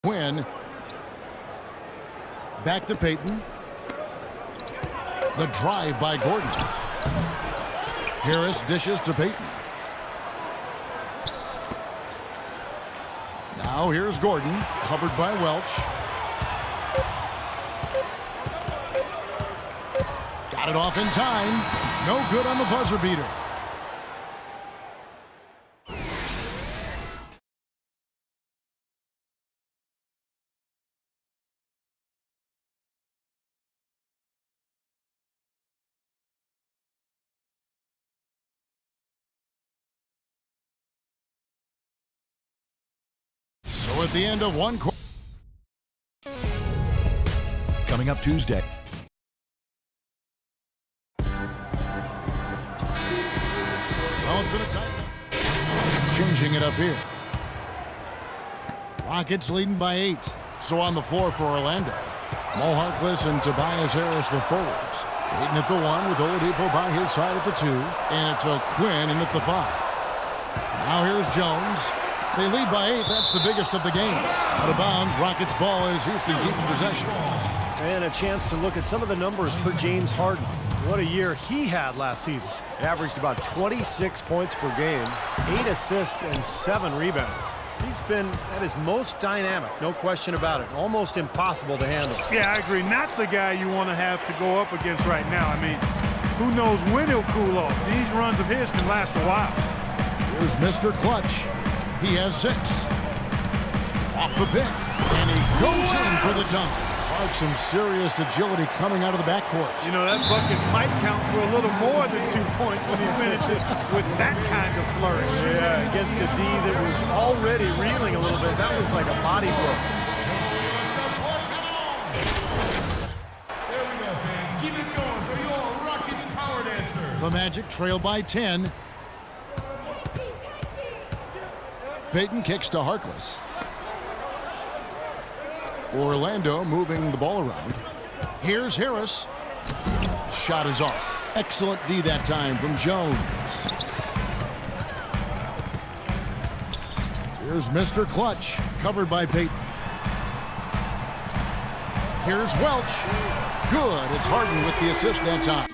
Quinn. Back to Payton. The drive by Gordon. Harris dishes to Payton. Now here's Gordon, covered by Welch. Got it off in time. No good on the buzzer beater. So at the end of one quarter. Coming up Tuesday. Well, it's been a tight one. Changing it up here. Rockets leading by 8. So on the floor for Orlando. Mo Harkless and Tobias Harris, the forwards. Payton at the 1 with Oladipo by his side at the 2. And it's a Quinn in at the 5. Now here's Jones. They lead by 8. That's the biggest of the game. Out of bounds. Rockets ball as Houston keeps possession. And a chance to look at some of the numbers for James Harden. What a year he had last season. Averaged about 26 points per game, 8 assists and 7 rebounds. He's been at his most dynamic, no question about it. Almost impossible to handle. Yeah, I agree. Not the guy you want to have to go up against right now. I mean, who knows when he'll cool off. These runs of his can last a while. Here's Mr. Clutch. He has 6. Off the pick. And he goes in for the dunk. Some serious agility coming out of the backcourt. You know, that bucket might count for a little more than 2 points when he finishes with that kind of flourish. Yeah, against a D that was already reeling a little bit. That was like a body blow. There we go, fans. Keep it going for your Rockets power dancer. The Magic trail by 10. Payton kicks to Harkless. Orlando moving the ball around. Here's Harris. Shot is off. Excellent D that time from Jones. Here's Mr. Clutch, covered by Payton. Here's Welch. Good. It's Harden with the assist that time.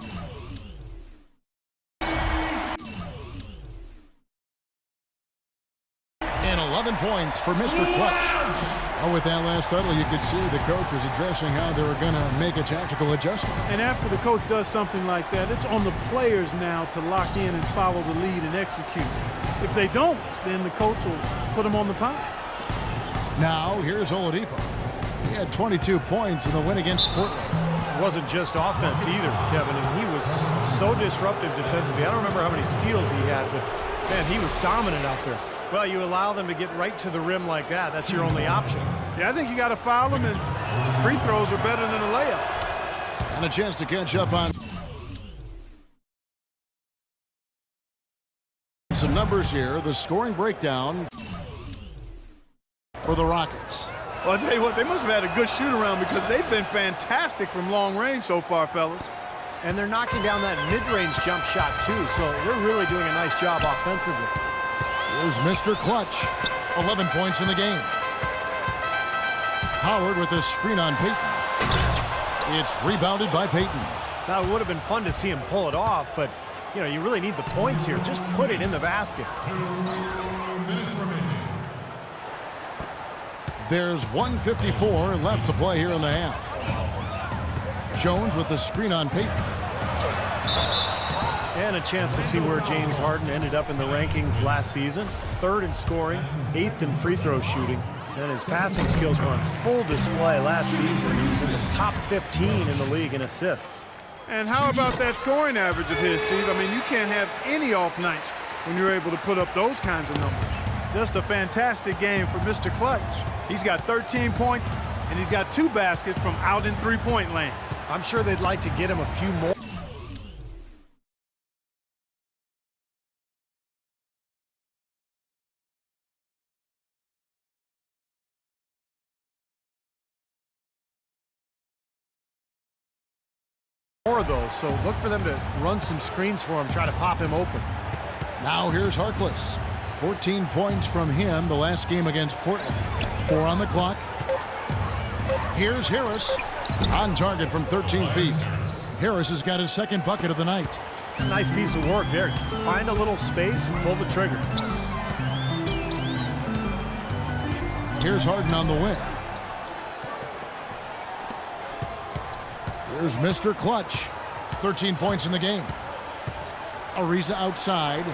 And 11 points for Mr. Clutch. Oh, with that last huddle, you could see the coach was addressing how they were going to make a tactical adjustment. And after the coach does something like that, it's on the players now to lock in and follow the lead and execute. If they don't, then the coach will put them on the pile. Now, here's Oladipo. He had 22 points in the win against Portland. It wasn't just offense either, Kevin, and he was so disruptive defensively. I don't remember how many steals he had, but, man, he was dominant out there. Well, you allow them to get right to the rim like that. That's your only option. Yeah, I think you got to foul them, and free throws are better than a layup. And a chance to catch up on some numbers here. The scoring breakdown for the Rockets. Well, I'll tell you what, they must have had a good shoot-around because they've been fantastic from long range so far, fellas. And they're knocking down that mid-range jump shot, too, so they're really doing a nice job offensively. Here's Mr. Clutch. 11 points in the game. Howard with a screen on Payton. It's rebounded by Payton. Now, it would have been fun to see him pull it off, but, you know, you really need the points here. Just put it in the basket. 2 minutes remaining. There's 1:54 left to play here in the half. Jones with the screen on Payton. And a chance to see where James Harden ended up in the rankings last season. 3rd in scoring, 8th in free throw shooting. And his passing skills were on full display last season. He was in the top 15 in the league in assists. And how about that scoring average of his, Steve? I mean, you can't have any off nights when you're able to put up those kinds of numbers. Just a fantastic game for Mr. Clutch. He's got 13 points, and he's got 2 baskets from out in three-point land. I'm sure they'd like to get him a few more. Though, so look for them to run some screens for him, try to pop him open. Now here's Harkless. 14 points from him the last game against Portland. 4 on the clock. Here's Harris. On target from 13 feet. Harris has got his second bucket of the night. Nice piece of work there. Find a little space and pull the trigger. Here's Harden on the wing. Here's Mr. Clutch. 13 points in the game. Ariza outside.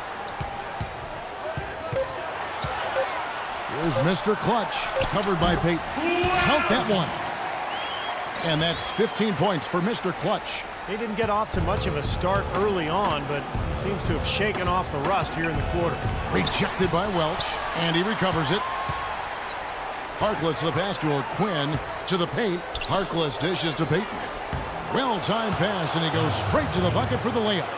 Here's Mr. Clutch. Covered by Peyton. Count that one. And that's 15 points for Mr. Clutch. He didn't get off to much of a start early on, but seems to have shaken off the rust here in the quarter. Rejected by Welch, and he recovers it. Harkless the pass to Quinn to the paint. Harkless dishes to Peyton. Well-timed pass, and he goes straight to the bucket for the layup.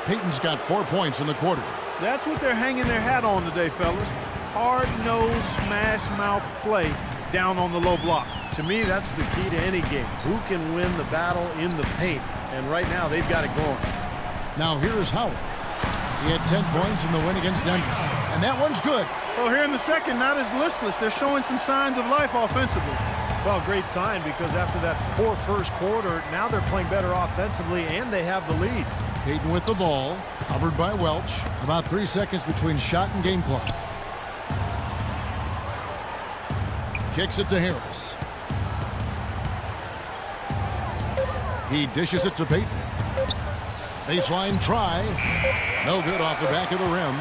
Peyton's got 4 points in the quarter. That's what they're hanging their hat on today, fellas. Hard-nosed, smash-mouth play down on the low block. To me, that's the key to any game. Who can win the battle in the paint? And right now, they've got it going. Now here's Howard. He had 10 points in the win against Denver. And that one's good. Well, here in the second, not as listless. They're showing some signs of life offensively. Well, great sign, because after that poor first quarter, now they're playing better offensively, and they have the lead. Peyton with the ball, covered by Welch. About 3 seconds between shot and game clock. Kicks it to Harris. He dishes it to Peyton. Baseline try. No good off the back of the rim.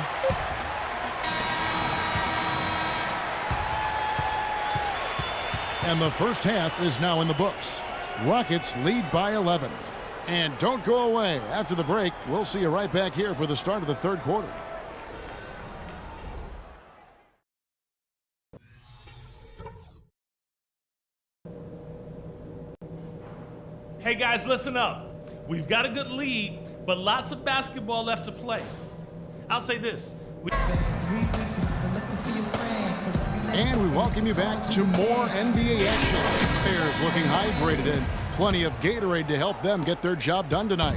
And the first half is now in the books. Rockets lead by 11. And don't go away. After the break, we'll see you right back here for the start of the third quarter. Hey guys, listen up. We've got a good lead, but lots of basketball left to play. I'll say this. And we welcome you back to more NBA action. Players looking hydrated and plenty of Gatorade to help them get their job done tonight.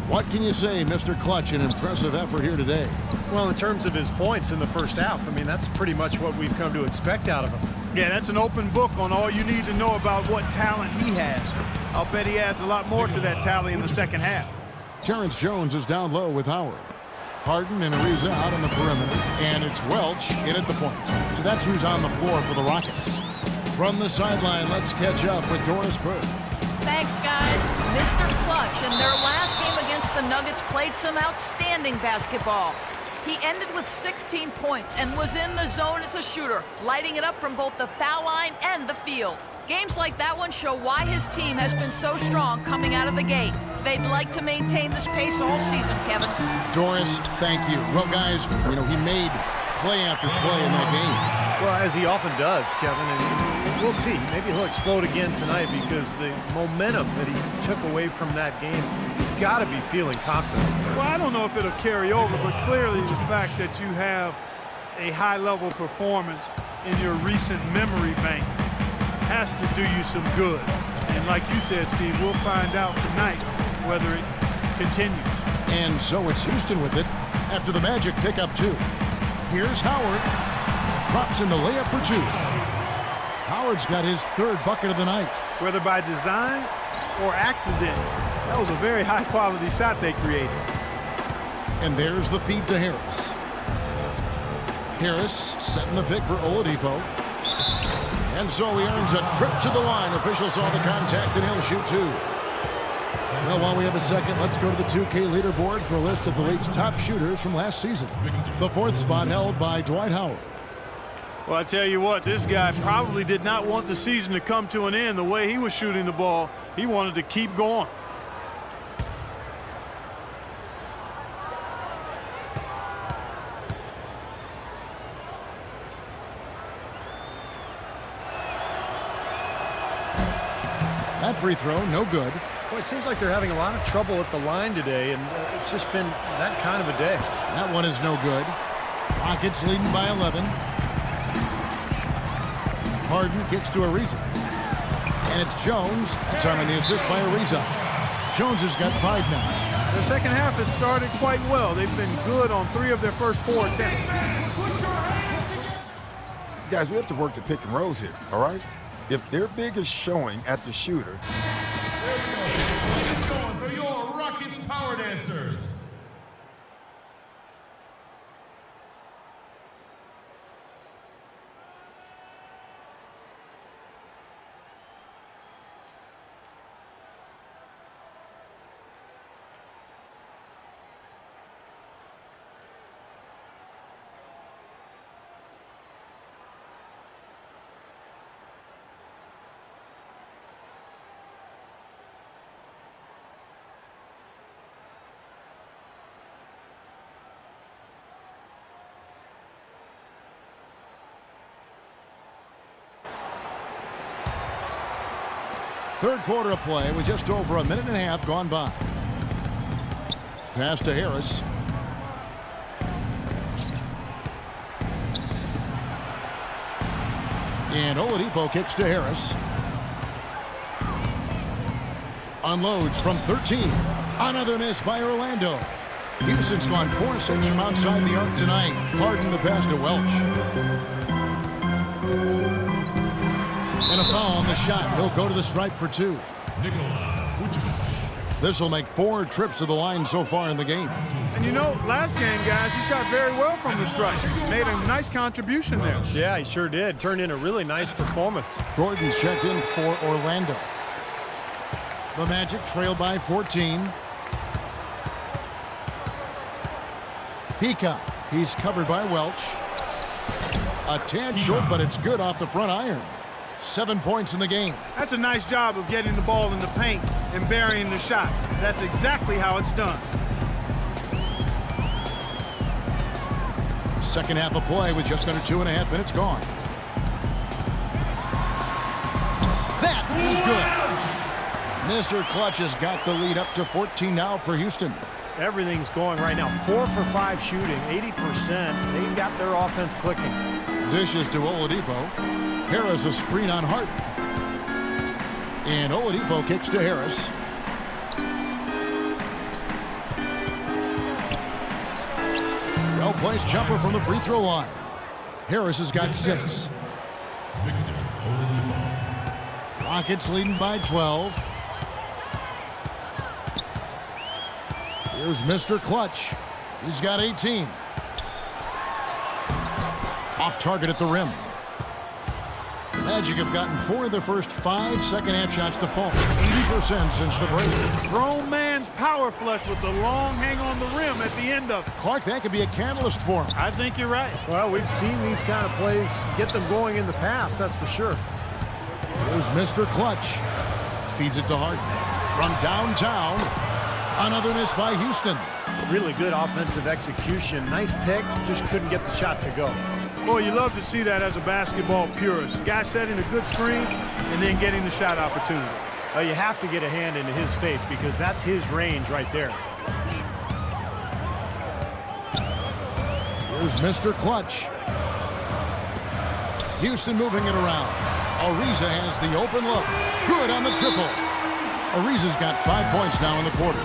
What can you say, Mr. Clutch? An impressive effort here today. Well, in terms of his points in the first half, I mean, that's pretty much what we've come to expect out of him. Yeah, that's an open book on all you need to know about what talent he has. I'll bet he adds a lot more to that tally in the second half. Terrence Jones is down low with Howard. Harden and Ariza out on the perimeter, and it's Welch in at the point. So that's who's on the floor for the Rockets. From the sideline, let's catch up with Doris Burke. Thanks, guys. Mr. Clutch in their last game against the Nuggets played some outstanding basketball. He ended with 16 points and was in the zone as a shooter, lighting it up from both the foul line and the field. Games like that one show why his team has been so strong coming out of the gate. They'd like to maintain this pace all season, Kevin. Doris, thank you. Well, guys, he made play after play in that game. Well, as he often does, Kevin, and we'll see. Maybe he'll explode again tonight, because the momentum that he took away from that game, he's got to be feeling confident. Well, I don't know if it'll carry over, but clearly the fact that you have a high-level performance in your recent memory bank has to do you some good. And like you said, Steve, we'll find out tonight whether it continues. And so it's Houston with it after the Magic pick up 2. Here's Howard. Drops in the layup for 2. Howard's got his third bucket of the night. Whether by design or accident, that was a very high-quality shot they created. And there's the feed to Harris. Harris setting the pick for Oladipo. And so he earns a trip to the line. Officials saw the contact, and he'll shoot 2. Well, while we have a second, let's go to the 2K leaderboard for a list of the league's top shooters from last season. The 4th spot held by Dwight Howard. Well, I tell you what, this guy probably did not want the season to come to an end the way he was shooting the ball. He wanted to keep going. That free throw, no good. Well, it seems like they're having a lot of trouble at the line today, and it's just been that kind of a day. That one is no good. Rockets leading by 11. Harden kicks to Ariza. And it's Jones. That's on the assist by Ariza. Jones has got 5 now. The second half has started quite well. They've been good on 3 of their first 4 attempts. Guys, we have to work the pick and rolls here, all right? if their biggest showing at the shooter. There we go. Get it going for your Rockets Power Dancers. Third quarter of play with just over a minute and a half gone by. Pass to Harris. And Oladipo kicks to Harris. Unloads from 13. Another miss by Orlando. Houston's gone 4-6 from outside the arc tonight. Harden the pass to Welch. And a foul on the shot. He'll go to the stripe for 2. This will make 4 trips to the line so far in the game. And you know, last game, guys, he shot very well from the stripe. Made a nice contribution there. Yeah, he sure did. Turned in a really nice performance. Gordon's checked in for Orlando. The Magic trail by 14. Peacock. He's covered by Welch. A tad short, but it's good off the front iron. 7 points in the game. That's a nice job of getting the ball in the paint and burying the shot. That's exactly how it's done. Second half of play with just under 2.5 minutes gone. That is good. Mr. Clutch has got the lead up to 14 now for Houston. Everything's going right now. 4 for 5 shooting, 80%. They've got their offense clicking. Dishes to Oladipo. Harris a screen on Hart. And Oladipo kicks to Harris. Well-placed jumper from the free throw line. Harris has got 6. Rockets leading by 12. Here's Mr. Clutch. He's got 18. Off target at the rim. The Magic have gotten 4 of their first 5 second-half shots to fall. 80% since the break. Grown man's power flush with the long hang on the rim at the end of it. Clark, that could be a catalyst for him. I think you're right. Well, we've seen these kind of plays get them going in the past, that's for sure. There's Mr. Clutch. Feeds it to Hart. From downtown, another miss by Houston. Really good offensive execution. Nice pick, just couldn't get the shot to go. Boy, you love to see that as a basketball purist. The guy setting a good screen and then getting the shot opportunity. You have to get a hand into his face because that's his range right there. Here's Mr. Clutch. Houston moving it around. Ariza has the open look. Good on the triple. Ariza's got 5 points now in the quarter.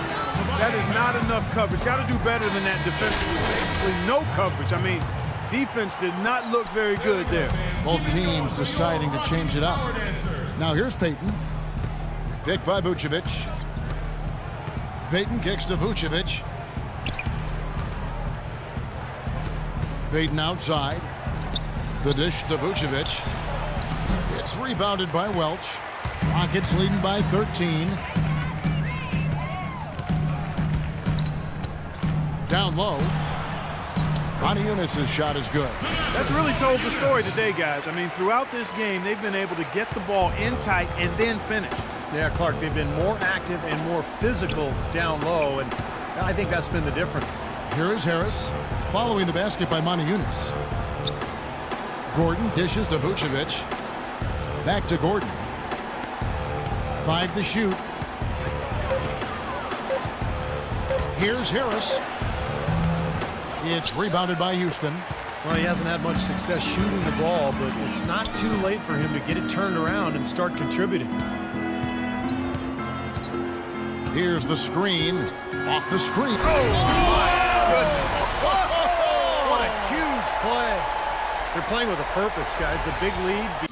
That is not enough coverage. Got to do better than that defensively. Basically no coverage. I mean, defense did not look very good there. Both teams deciding to change it up. Now here's Payton. Picked by Vucevic. Payton kicks to Vucevic. Payton outside. The dish to Vucevic. It's rebounded by Welch. Rockets leading by 13. Down low. Unis's shot is good. That's really told the story today, guys. I mean, throughout this game, they've been able to get the ball in tight and then finish. Yeah, Clark, they've been more active and more physical down low, and I think that's been the difference. Here is Harris, following the basket by Unis. Gordon dishes to Vucevic. Back to Gordon. 5 to shoot. Here's Harris. It's rebounded by Houston. Well, he hasn't had much success shooting the ball, but it's not too late for him to get it turned around and start contributing. Here's the screen. Off the screen. Oh, my goodness. What a huge play. They're playing with a purpose, guys. The big lead.